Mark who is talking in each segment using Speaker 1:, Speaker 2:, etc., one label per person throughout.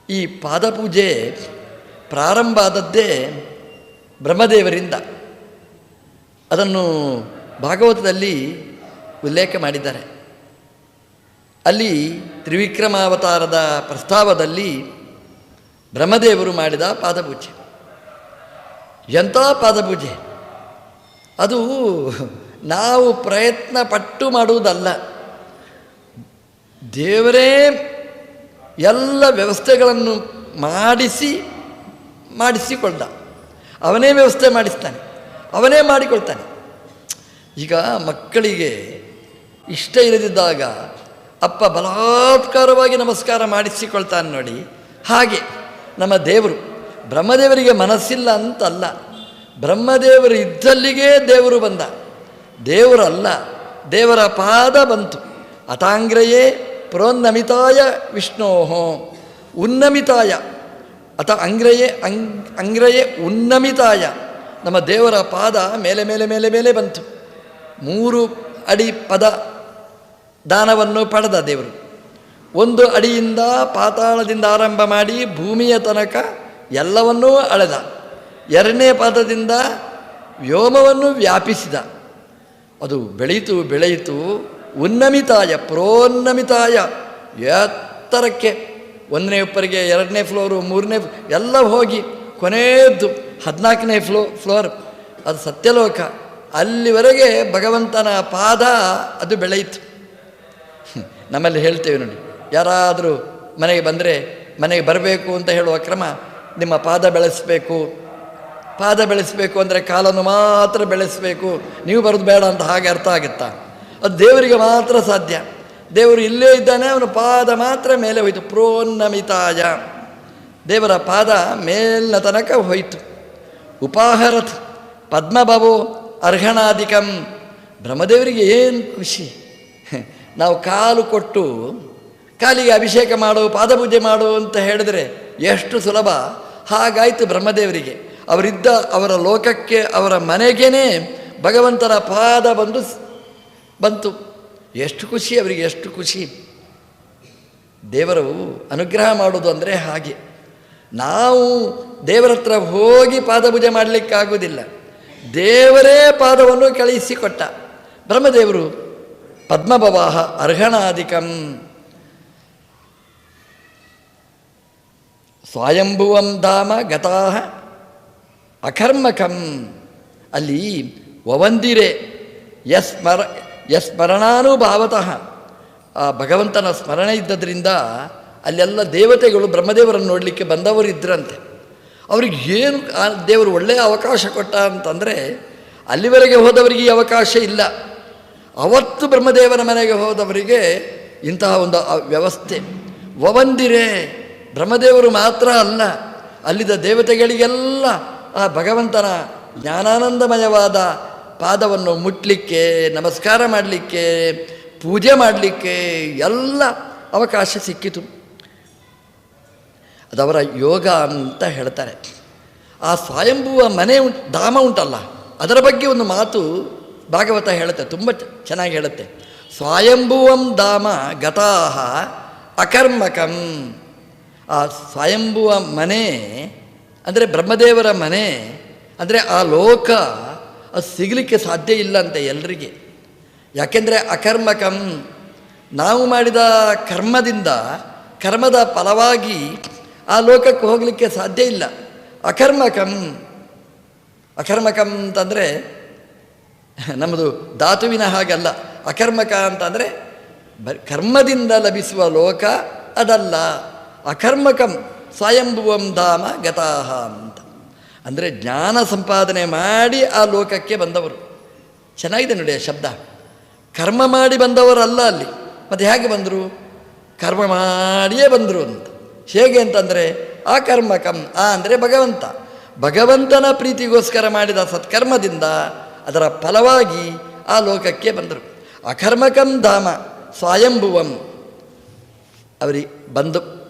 Speaker 1: ಈ ಪಾದಪೂಜೆ ಪ್ರಾರಂಭ ಆದದ್ದೇ ಬ್ರಹ್ಮದೇವರಿಂದ. ಅದನ್ನು ಭಾಗವತದಲ್ಲಿ ಉಲ್ಲೇಖ ಮಾಡಿದ್ದಾರೆ. ಅಲ್ಲಿ ತ್ರಿವಿಕ್ರಮಾವತಾರದ ಪ್ರಸ್ತಾವದಲ್ಲಿ ಬ್ರಹ್ಮದೇವರು ಮಾಡಿದ ಪಾದಪೂಜೆ. ಎಂಥ ಪಾದಪೂಜೆ! ಅದು ನಾವು ಪ್ರಯತ್ನ ಪಟ್ಟು ಮಾಡುವುದಲ್ಲ. ದೇವರೇ ಎಲ್ಲ ವ್ಯವಸ್ಥೆಗಳನ್ನು ಮಾಡಿಸಿಕೊಳ್ದ. ಅವನೇ ವ್ಯವಸ್ಥೆ ಮಾಡಿಸ್ತಾನೆ, ಅವನೇ ಮಾಡಿಕೊಳ್ತಾನೆ. ಈಗ ಮಕ್ಕಳಿಗೆ ಇಷ್ಟ ಇಲ್ಲದಿದ್ದಾಗ ಅಪ್ಪ ಬಲಾತ್ಕಾರವಾಗಿ ನಮಸ್ಕಾರ ಮಾಡಿಸಿಕೊಳ್ತಾನೆ ನೋಡಿ. ಹಾಗೆ ನಮ್ಮ ದೇವರು, ಬ್ರಹ್ಮದೇವರಿಗೆ ಮನಸ್ಸಿಲ್ಲ ಅಂತಲ್ಲ, ಬ್ರಹ್ಮದೇವರು ಇದ್ದಲ್ಲಿಗೇ ದೇವರು ಬಂದ. ದೇವರಲ್ಲ, ದೇವರ ಪಾದ ಬಂತು. ಅತಾಂಗ್ರಯೇ ಪ್ರೋನ್ನಮಿತಾಯ ವಿಷ್ಣೋಹೋ ಉನ್ನಮಿತಾಯ ಅಥ ಅಂಗ್ರಯೇ ಉನ್ನಮಿತಾಯ. ನಮ್ಮ ದೇವರ ಪಾದ ಮೇಲೆ ಮೇಲೆ ಮೇಲೆ ಮೇಲೆ ಬಂತು. 3 ಅಡಿ ಪದ ದಾನವನ್ನು ಪಡೆದ ದೇವರು. 1 ಅಡಿಯಿಂದ ಪಾತಾಳದಿಂದ ಆರಂಭ ಮಾಡಿ ಭೂಮಿಯ ತನಕ ಎಲ್ಲವನ್ನೂ ಅಳೆದ. 2ನೇ ಪಾದದಿಂದ ವ್ಯೋಮವನ್ನು ವ್ಯಾಪಿಸಿದ. ಅದು ಬೆಳೆಯಿತು ಉನ್ನಮಿತಾಯ ಪ್ರೋನ್ನಮಿತಾಯ, ಎತ್ತರಕ್ಕೆ 1ನೇ ಉಪ್ಪರಿಗೆ 2ನೇ ಫ್ಲೋರು 3ನೇ ಎಲ್ಲ ಹೋಗಿ ಕೊನೆಯದ್ದು 14ನೇ ಫ್ಲೋರ್ ಅದು ಸತ್ಯಲೋಕ. ಅಲ್ಲಿವರೆಗೆ ಭಗವಂತನ ಪಾದ ಅದು ಬೆಳೆಯಿತು. ನಮ್ಮಲ್ಲಿ ಹೇಳ್ತೇವೆ ನೋಡಿ, ಯಾರಾದರೂ ಮನೆಗೆ ಬಂದರೆ, ಮನೆಗೆ ಬರಬೇಕು ಅಂತ ಹೇಳುವ ಕ್ರಮ, ನಿಮ್ಮ ಪಾದ ಬೆಳೆಸಬೇಕು. ಪಾದ ಬೆಳೆಸಬೇಕು ಅಂದರೆ ಕಾಲನ್ನು ಮಾತ್ರ ಬೆಳೆಸಬೇಕು, ನೀವು ಬರೋದು ಬೇಡ ಅಂತ ಹಾಗೆ ಅರ್ಥ ಆಗುತ್ತಾ? ಅದು ದೇವರಿಗೆ ಮಾತ್ರ ಸಾಧ್ಯ. ದೇವರು ಇಲ್ಲೇ ಇದ್ದಾನೆ, ಅವನ ಪಾದ ಮಾತ್ರ ಮೇಲೆ ಹೋಯಿತು. ಪ್ರೋನ್ನಮಿತಾಯ, ದೇವರ ಪಾದ ಮೇಲಿನ ತನಕ ಹೋಯಿತು. ಉಪಾಹರತ್ ಪದ್ಮಭವೋ ಅರ್ಹಣಾಧಿಕಂ. ಬ್ರಹ್ಮದೇವರಿಗೆ ಏನು ಖುಷಿ! ನಾವು ಕಾಲು ಕೊಟ್ಟು ಕಾಲಿಗೆ ಅಭಿಷೇಕ ಮಾಡು, ಪಾದಪೂಜೆ ಮಾಡು ಅಂತ ಹೇಳಿದರೆ ಎಷ್ಟು ಸುಲಭ. ಹಾಗಾಯಿತು ಬ್ರಹ್ಮದೇವರಿಗೆ. ಅವರಿದ್ದ ಅವರ ಲೋಕಕ್ಕೆ, ಅವರ ಮನೆಗೇ ಭಗವಂತನ ಪಾದ ಬಂತು. ಎಷ್ಟು ಖುಷಿ ಅವರಿಗೆ, ಎಷ್ಟು ಖುಷಿ! ದೇವರು ಅನುಗ್ರಹ ಮಾಡೋದು ಅಂದರೆ ಹಾಗೆ. ನಾವು ದೇವರ ಹತ್ರ ಹೋಗಿ ಪಾದಪೂಜೆ ಮಾಡಲಿಕ್ಕಾಗುವುದಿಲ್ಲ. ದೇವರೇ ಪಾದವನ್ನು ಕಳಿಸಿಕೊಟ್ಟ. ಬ್ರಹ್ಮದೇವರು ಪದ್ಮಭವಾಹ ಅರ್ಹಣಾಧಿಕಂ ಸ್ವಯಂಭುವಂ ಧಾಮ ಗತಾಹ ಅಕರ್ಮಕಂ. ಅಲ್ಲಿ ವವಂದಿರೆ ಯಸ್ಮರಣಾನುಭಾವತಃ, ಆ ಭಗವಂತನ ಸ್ಮರಣೆ ಇದ್ದದ್ರಿಂದ ಅಲ್ಲೆಲ್ಲ ದೇವತೆಗಳು ಬ್ರಹ್ಮದೇವರನ್ನು ನೋಡಲಿಕ್ಕೆ ಬಂದವರು ಇದ್ದರಂತೆ. ಅವ್ರಿಗೆ ಏನು ದೇವರು ಒಳ್ಳೆಯ ಅವಕಾಶ ಕೊಟ್ಟ ಅಂತಂದರೆ, ಅಲ್ಲಿವರೆಗೆ ಹೋದವರಿಗೆ ಈ ಅವಕಾಶ ಇಲ್ಲ. ಅವತ್ತು ಬ್ರಹ್ಮದೇವರ ಮನೆಗೆ ಹೋದವರಿಗೆ ಇಂತಹ ಒಂದು ವ್ಯವಸ್ಥೆ. ವವಂದಿರೆ, ಬ್ರಹ್ಮದೇವರು ಮಾತ್ರ ಅಲ್ಲ, ಅಲ್ಲಿದ್ದ ದೇವತೆಗಳಿಗೆಲ್ಲ ಆ ಭಗವಂತನ ಜ್ಞಾನಾನಂದಮಯವಾದ ಪಾದವನ್ನು ಮುಟ್ಟಲಿಕ್ಕೆ, ನಮಸ್ಕಾರ ಮಾಡಲಿಕ್ಕೆ, ಪೂಜೆ ಮಾಡಲಿಕ್ಕೆ ಎಲ್ಲ ಅವಕಾಶ ಸಿಕ್ಕಿತು. ಅದವರ ಯೋಗ ಅಂತ ಹೇಳ್ತಾರೆ. ಆ ಸ್ವಯಂಭುವ ಮನೆ ಧಾಮ ಉಂಟಲ್ಲ, ಅದರ ಬಗ್ಗೆ ಒಂದು ಮಾತು ಭಾಗವತ ಹೇಳುತ್ತೆ, ತುಂಬ ಚೆನ್ನಾಗಿ ಹೇಳುತ್ತೆ. ಸ್ವಯಂಭುವಂ ಧಾಮ ಗತಾಹ ಅಕರ್ಮಕಂ. ಆ ಸ್ವಯಂಭುವ ಮನೆ ಅಂದರೆ ಬ್ರಹ್ಮದೇವರ ಮನೆ ಅಂದರೆ ಆ ಲೋಕ, ಅದು ಸಿಗಲಿಕ್ಕೆ ಸಾಧ್ಯ ಇಲ್ಲ ಅಂತ ಎಲ್ರಿಗೆ. ಯಾಕೆಂದರೆ ಅಕರ್ಮಕಂ, ನಾವು ಮಾಡಿದ ಕರ್ಮದಿಂದ, ಕರ್ಮದ ಫಲವಾಗಿ ಆ ಲೋಕಕ್ಕೆ ಹೋಗಲಿಕ್ಕೆ ಸಾಧ್ಯ ಇಲ್ಲ. ಅಕರ್ಮಕಂ, ಅಕರ್ಮಕಂ ಅಂತಂದರೆ ನಮ್ಮದು ಧಾತುವಿನ ಹಾಗಲ್ಲ. ಅಕರ್ಮಕ ಅಂತಂದರೆ ಕರ್ಮದಿಂದ ಲಭಿಸುವ ಲೋಕ ಅದಲ್ಲ. ಅಕರ್ಮಕಂ ಸ್ವಯಂಭುವಂ ಧಾಮ ಗತಾಹ ಅಂತ ಅಂದರೆ ಜ್ಞಾನ ಸಂಪಾದನೆ ಮಾಡಿ ಆ ಲೋಕಕ್ಕೆ ಬಂದವರು. ಚೆನ್ನಾಗಿದೆ ನೋಡಿ ಆ ಶಬ್ದ. ಕರ್ಮ ಮಾಡಿ ಬಂದವರಲ್ಲ ಅಲ್ಲಿ. ಮತ್ತು ಹೇಗೆ ಬಂದರು? ಕರ್ಮ ಮಾಡಿಯೇ ಬಂದರು ಅಂತ. ಹೇಗೆ ಅಂತಂದರೆ ಆ ಕರ್ಮಕಂ, ಆ ಅಂದರೆ ಭಗವಂತ, ಭಗವಂತನ ಪ್ರೀತಿಗೋಸ್ಕರ ಮಾಡಿದ ಸತ್ಕರ್ಮದಿಂದ ಅದರ ಫಲವಾಗಿ ಆ ಲೋಕಕ್ಕೆ ಬಂದರು. ಅಕರ್ಮಕಂ ಧಾಮ ಸ್ವಯಂಭುವಂ, ಅವರಿಗೆ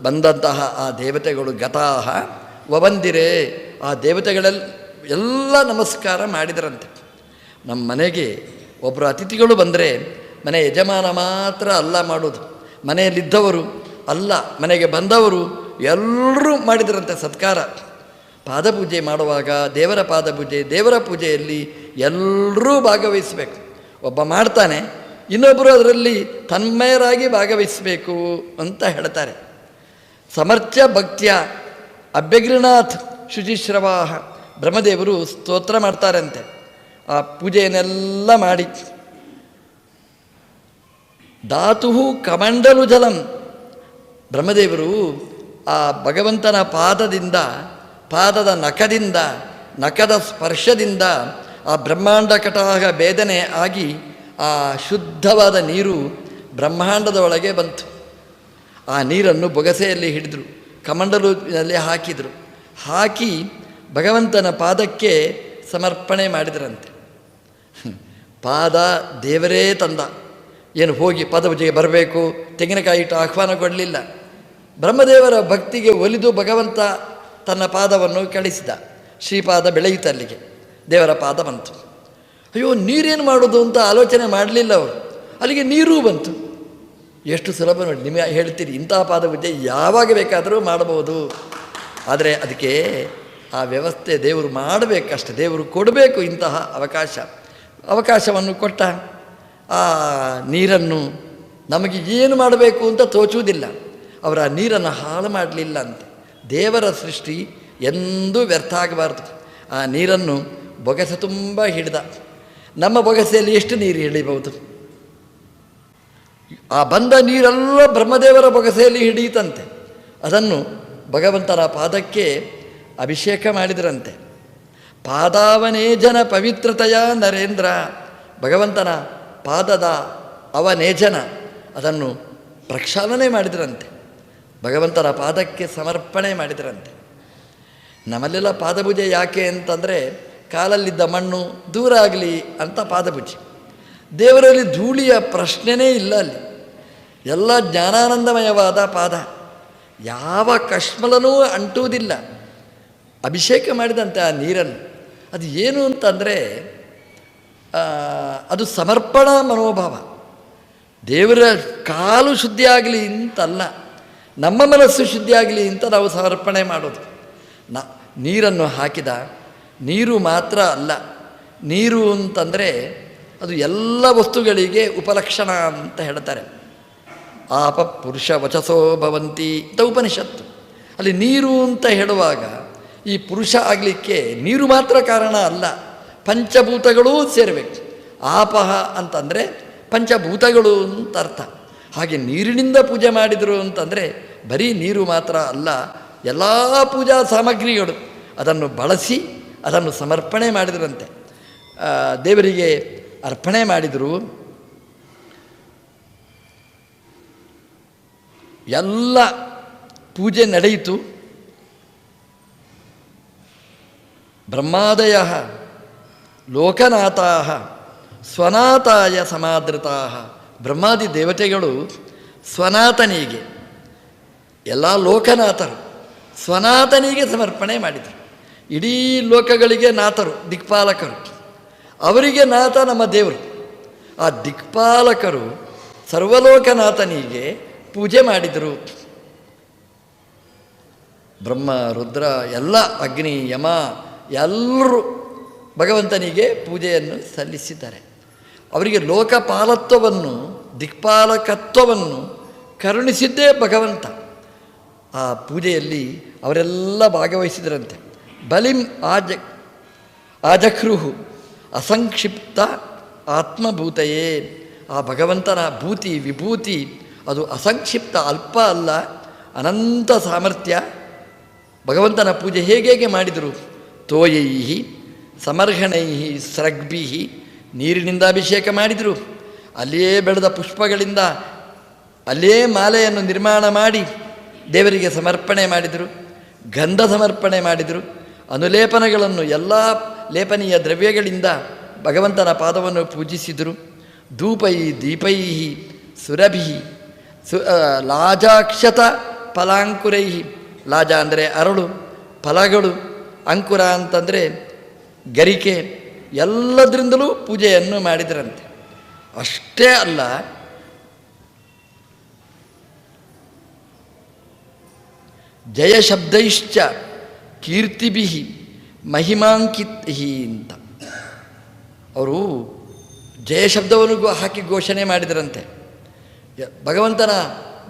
Speaker 1: ಬಂದಂತಹ ಆ ದೇವತೆಗಳು ಗತಾಹ ವವಂದಿರೆ, ಆ ದೇವತೆಗಳೆಲ್ಲ ನಮಸ್ಕಾರ ಮಾಡಿದರಂತೆ. ನಮ್ಮ ಮನೆಗೆ ಒಬ್ಬರು ಅತಿಥಿಗಳು ಬಂದರೆ ಮನೆ ಯಜಮಾನ ಮಾತ್ರ ಅಲ್ಲ ಮಾಡೋದು, ಮನೆಯಲ್ಲಿದ್ದವರು ಅಲ್ಲ, ಮನೆಗೆ ಬಂದವರು ಎಲ್ಲರೂ ಮಾಡಿದರಂತೆ ಸತ್ಕಾರ. ಪಾದಪೂಜೆ ಮಾಡುವಾಗ ದೇವರ ಪೂಜೆಯಲ್ಲಿ ಎಲ್ಲರೂ ಭಾಗವಹಿಸಬೇಕು. ಒಬ್ಬ ಮಾಡ್ತಾನೆ, ಇನ್ನೊಬ್ಬರು ಅದರಲ್ಲಿ ತನ್ಮಯರಾಗಿ ಭಾಗವಹಿಸಬೇಕು ಅಂತ ಹೇಳ್ತಾರೆ. ಸಮರ್ಚ್ಯ ಭಕ್ತ್ಯ ಅಭ್ಯಗೃಣಾಥ್ ಶುಚಿಶ್ರವಾಹ, ಬ್ರಹ್ಮದೇವರು ಸ್ತೋತ್ರ ಮಾಡ್ತಾರಂತೆ. ಆ ಪೂಜೆಯನ್ನೆಲ್ಲ ಮಾಡಿ ಧಾತು ಕಮಂಡಲು ಜಲಂ, ಬ್ರಹ್ಮದೇವರು ಆ ಭಗವಂತನ ಪಾದದ ನಖದ ಸ್ಪರ್ಶದಿಂದ ಆ ಬ್ರಹ್ಮಾಂಡ ಕಟಾಹ ಭೇದನೆ ಆಗಿ ಆ ಶುದ್ಧವಾದ ನೀರು ಬ್ರಹ್ಮಾಂಡದ ಒಳಗೆ ಬಂತು. ಆ ನೀರನ್ನು ಬೊಗಸೆಯಲ್ಲಿ ಹಿಡಿದರು, ಕಮಂಡಲುವಿನಲ್ಲಿ ಹಾಕಿ ಭಗವಂತನ ಪಾದಕ್ಕೆ ಸಮರ್ಪಣೆ ಮಾಡಿದರಂತೆ. ಪಾದ ದೇವರೇ ತಂದ, ಏನು ಹೋಗಿ ಪಾದಪೂಜೆಗೆ ಬರಬೇಕು ತೆಂಗಿನಕಾಯಿ ಇಟ್ಟು ಆಹ್ವಾನ ಕೊಡಲಿಲ್ಲ. ಬ್ರಹ್ಮದೇವರ ಭಕ್ತಿಗೆ ಒಲಿದು ಭಗವಂತ ತನ್ನ ಪಾದವನ್ನು ಕಳಿಸಿದ. ಶ್ರೀಪಾದ ಬೆಳೆಯಿತು, ಅಲ್ಲಿಗೆ ದೇವರ ಪಾದ ಬಂತು. ಅಯ್ಯೋ, ನೀರೇನು ಮಾಡೋದು ಅಂತ ಆಲೋಚನೆ ಮಾಡಲಿಲ್ಲ ಅವರು, ಅಲ್ಲಿಗೆ ನೀರೂ ಬಂತು. ಎಷ್ಟು ಸುಲಭ ನೋಡಿ, ನಿಮಗೆ ಹೇಳ್ತೀರಿ, ಇಂತಹ ಪಾದಪೂಜೆ ಯಾವಾಗ ಬೇಕಾದರೂ ಮಾಡಬಹುದು. ಆದರೆ ಅದಕ್ಕೆ ಆ ವ್ಯವಸ್ಥೆ ದೇವರು ಮಾಡಬೇಕಷ್ಟೆ, ದೇವರು ಕೊಡಬೇಕು ಇಂತಹ ಅವಕಾಶವನ್ನು ಕೊಟ್ಟ. ಆ ನೀರನ್ನು ನಮಗೆ ಏನು ಮಾಡಬೇಕು ಅಂತ ತೋಚುವುದಿಲ್ಲ. ಅವರ ನೀರನ್ನು ಹಾಳು ಮಾಡಲಿಲ್ಲ ಅಂತೆ. ದೇವರ ಸೃಷ್ಟಿ ಎಂದೂ ವ್ಯರ್ಥ ಆಗಬಾರ್ದು. ಆ ನೀರನ್ನು ಬೊಗಸೆ ತುಂಬ ಹಿಡಿದ. ನಮ್ಮ ಬೊಗಸೆಯಲ್ಲಿ ಎಷ್ಟು ನೀರು ಹಿಡಿಬಹುದು? ಆ ಬಂದ ನೀರೆಲ್ಲ ಬ್ರಹ್ಮದೇವರ ಬೊಗಸೆಯಲ್ಲಿ ಹಿಡಿಯಿತಂತೆ. ಅದನ್ನು ಭಗವಂತನ ಪಾದಕ್ಕೆ ಅಭಿಷೇಕ ಮಾಡಿದರಂತೆ. ಪಾದಾವನೇಜನ ಪವಿತ್ರತೆಯ ನರೇಂದ್ರ, ಭಗವಂತನ ಪಾದದ ಅವನೇಜನ ಅದನ್ನು ಪ್ರಕ್ಷಾಲನೆ ಮಾಡಿದರಂತೆ, ಭಗವಂತನ ಪಾದಕ್ಕೆ ಸಮರ್ಪಣೆ ಮಾಡಿದರಂತೆ. ನಮ್ಮಲ್ಲೆಲ್ಲ ಪಾದಪೂಜೆ ಯಾಕೆ ಅಂತಂದರೆ, ಕಾಲಲ್ಲಿದ್ದ ಮಣ್ಣು ದೂರ ಆಗಲಿ ಅಂತ ಪಾದಪೂಜೆ. ದೇವರಲ್ಲಿ ಧೂಳಿಯ ಪ್ರಶ್ನೆನೇ ಇಲ್ಲ. ಅಲ್ಲಿ ಎಲ್ಲ ಜ್ಞಾನಾನಂದಮಯವಾದ ಪಾದ, ಯಾವ ಕಶ್ಮಲನೂ ಅಂಟುವುದಿಲ್ಲ. ಅಭಿಷೇಕ ಮಾಡಿದಂತೆ ಆ ನೀರನ್ನು. ಅದು ಏನು ಅಂತಂದರೆ, ಅದು ಸಮರ್ಪಣಾ ಮನೋಭಾವ. ದೇವರ ಕಾಲು ಶುದ್ಧಿ ಆಗಲಿ ಅಂತಲ್ಲ, ನಮ್ಮ ಮನಸ್ಸು ಶುದ್ಧಿ ಆಗಲಿ ಅಂತ ನಾವು ಸಮರ್ಪಣೆ ಮಾಡೋದು. ನೀರನ್ನು ಹಾಕಿದ. ನೀರು ಮಾತ್ರ ಅಲ್ಲ, ನೀರು ಅಂತಂದರೆ ಅದು ಎಲ್ಲ ವಸ್ತುಗಳಿಗೆ ಉಪಲಕ್ಷಣ ಅಂತ ಹೇಳ್ತಾರೆ. ಆಪ ಪುರುಷ ವಚಸೋ ಭವಂತಿ ಅಂತ ಉಪನಿಷತ್ತು. ಅಲ್ಲಿ ನೀರು ಅಂತ ಹೇಳುವಾಗ ಈ ಪುರುಷ ಆಗಲಿಕ್ಕೆ ನೀರು ಮಾತ್ರ ಕಾರಣ ಅಲ್ಲ, ಪಂಚಭೂತಗಳೂ ಸೇರಬೇಕು. ಆಪಹ ಅಂತಂದರೆ ಪಂಚಭೂತಗಳು ಅಂತ ಅರ್ಥ. ಹಾಗೆ ನೀರಿನಿಂದ ಪೂಜೆ ಮಾಡಿದರು ಅಂತಂದರೆ ಬರೀ ನೀರು ಮಾತ್ರ ಅಲ್ಲ, ಎಲ್ಲ ಪೂಜಾ ಸಾಮಗ್ರಿಗಳು ಅದನ್ನು ಬಳಸಿ ಅದನ್ನು ಸಮರ್ಪಣೆ ಮಾಡಿದರಂತೆ, ದೇವರಿಗೆ ಅರ್ಪಣೆ ಮಾಡಿದರು. ಎಲ್ಲ ಪೂಜೆ ನಡೆಯಿತು. ಬ್ರಹ್ಮಾದಯ ಲೋಕನಾಥಾ ಸ್ವನಾಥಾಯ ಸಮಾದೃತಾ, ಬ್ರಹ್ಮಾದಿ ದೇವತೆಗಳು ಸ್ವನಾಥನಿಗೆ, ಎಲ್ಲ ಲೋಕನಾಥರು ಸ್ವನಾಥನಿಗೆ ಸಮರ್ಪಣೆ ಮಾಡಿದರು. ಇಡೀ ಲೋಕಗಳಿಗೆ ನಾಥರು, ದಿಕ್ಪಾಲಕರು. ಅವರಿಗೆ ನಾಥ ನಮ್ಮ ದೇವರು. ಆ ದಿಕ್ಪಾಲಕರು ಸರ್ವಲೋಕನಾಥನಿಗೆ ಪೂಜೆ ಮಾಡಿದರು. ಬ್ರಹ್ಮ ರುದ್ರ ಎಲ್ಲ, ಅಗ್ನಿ ಯಮ ಎಲ್ಲರೂ ಭಗವಂತನಿಗೆ ಪೂಜೆಯನ್ನು ಸಲ್ಲಿಸಿದ್ದಾರೆ. ಅವರಿಗೆ ಲೋಕಪಾಲತ್ವವನ್ನು, ದಿಕ್ಪಾಲಕತ್ವವನ್ನು ಕರುಣಿಸಿದ್ದೇ ಭಗವಂತ. ಆ ಪೂಜೆಯಲ್ಲಿ ಅವರೆಲ್ಲ ಭಾಗವಹಿಸಿದರಂತೆ. ಬಲಿಂ ಆಜಕ್ರುಹು ಅಸಂಕ್ಷಿಪ್ತ ಆತ್ಮಭೂತಯೇ, ಆ ಭಗವಂತನ ವಿಭೂತಿ ಅದು ಅಸಂಕ್ಷಿಪ್ತ, ಅಲ್ಪ ಅಲ್ಲ, ಅನಂತ ಸಾಮರ್ಥ್ಯ. ಭಗವಂತನ ಪೂಜೆ ಹೇಗೆ ಮಾಡಿದರು? ತೋಯೈ ಸಮರ್ಹಣೈ ಸ್ರಗ್ಭಿ, ನೀರಿನಿಂದ ಅಭಿಷೇಕ ಮಾಡಿದರು. ಅಲ್ಲಿಯೇ ಬೆಳೆದ ಪುಷ್ಪಗಳಿಂದ ಅಲ್ಲಿಯೇ ಮಾಲೆಯನ್ನು ನಿರ್ಮಾಣ ಮಾಡಿ ದೇವರಿಗೆ ಸಮರ್ಪಣೆ ಮಾಡಿದರು. ಗಂಧ ಸಮರ್ಪಣೆ ಮಾಡಿದರು. ಅನುಲೇಪನಗಳನ್ನು ಎಲ್ಲ ಲೇಪನೀಯ ದ್ರವ್ಯಗಳಿಂದ ಭಗವಂತನ ಪಾದವನ್ನು ಪೂಜಿಸಿದರು. ಧೂಪೈ ದೀಪೈ ಸುರಭಿ ಲಾಜಾಕ್ಷತ ಫಲಾಂಕುರೈ, ಲಾಜ ಅಂದರೆ ಅರಳು, ಫಲಗಳು, ಅಂಕುರ ಅಂತಂದರೆ ಗರಿಕೆ, ಎಲ್ಲದರಿಂದಲೂ ಪೂಜೆಯನ್ನು ಮಾಡಿದರಂತೆ. ಅಷ್ಟೇ ಅಲ್ಲ, ಜಯ ಶಬ್ದೈಶ್ಚ ಕೀರ್ತಿಭಿ ಮಹಿಮಾಂಕಿತ್ ಅಂತ ಅವರು ಜಯ ಶಬ್ದವನ್ನು ಹಾಕಿ ಘೋಷಣೆ ಮಾಡಿದರಂತೆ. ಭಗವಂತನ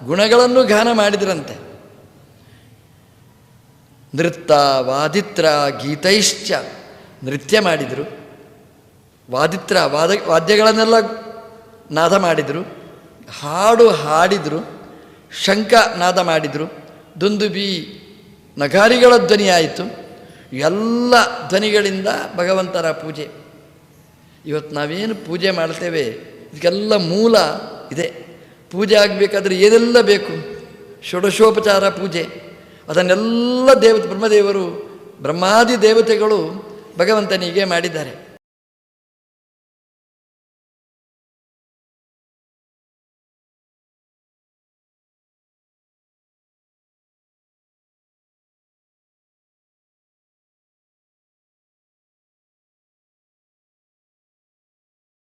Speaker 1: ಗುಣಗಳನ್ನು ಗಾನ ಮಾಡಿದರಂತೆ. ನೃತ್ಯ ವಾದಿತ್ರ ಗೀತೈಶ್ಚ ನೃತ್ಯ ಮಾಡಿದರು, ವಾದ್ಯಗಳನ್ನೆಲ್ಲ ನಾದ ಮಾಡಿದರು, ಹಾಡು ಹಾಡಿದರು, ಶಂಖ ನಾದ ಮಾಡಿದರು, ದುಂದುಬಿ ನಗಾರಿಗಳ ಧ್ವನಿಯಾಯಿತು. ಎಲ್ಲ ಧ್ವನಿಗಳಿಂದ ಭಗವಂತನ ಪೂಜೆ. ಇವತ್ತು ನಾವೇನು ಪೂಜೆ ಮಾಡ್ತೇವೆ ಇದಕ್ಕೆಲ್ಲ ಮೂಲ ಇದೆ. ಪೂಜೆ ಆಗಬೇಕಾದ್ರೆ ಏನೆಲ್ಲ ಬೇಕು? ಷೋಡಶೋಪಚಾರ ಪೂಜೆ. ಅದನ್ನೆಲ್ಲ ಬ್ರಹ್ಮದೇವರು ಬ್ರಹ್ಮಾದಿ ದೇವತೆಗಳು ಭಗವಂತನಿಗೆ ಮಾಡಿದ್ದಾರೆ.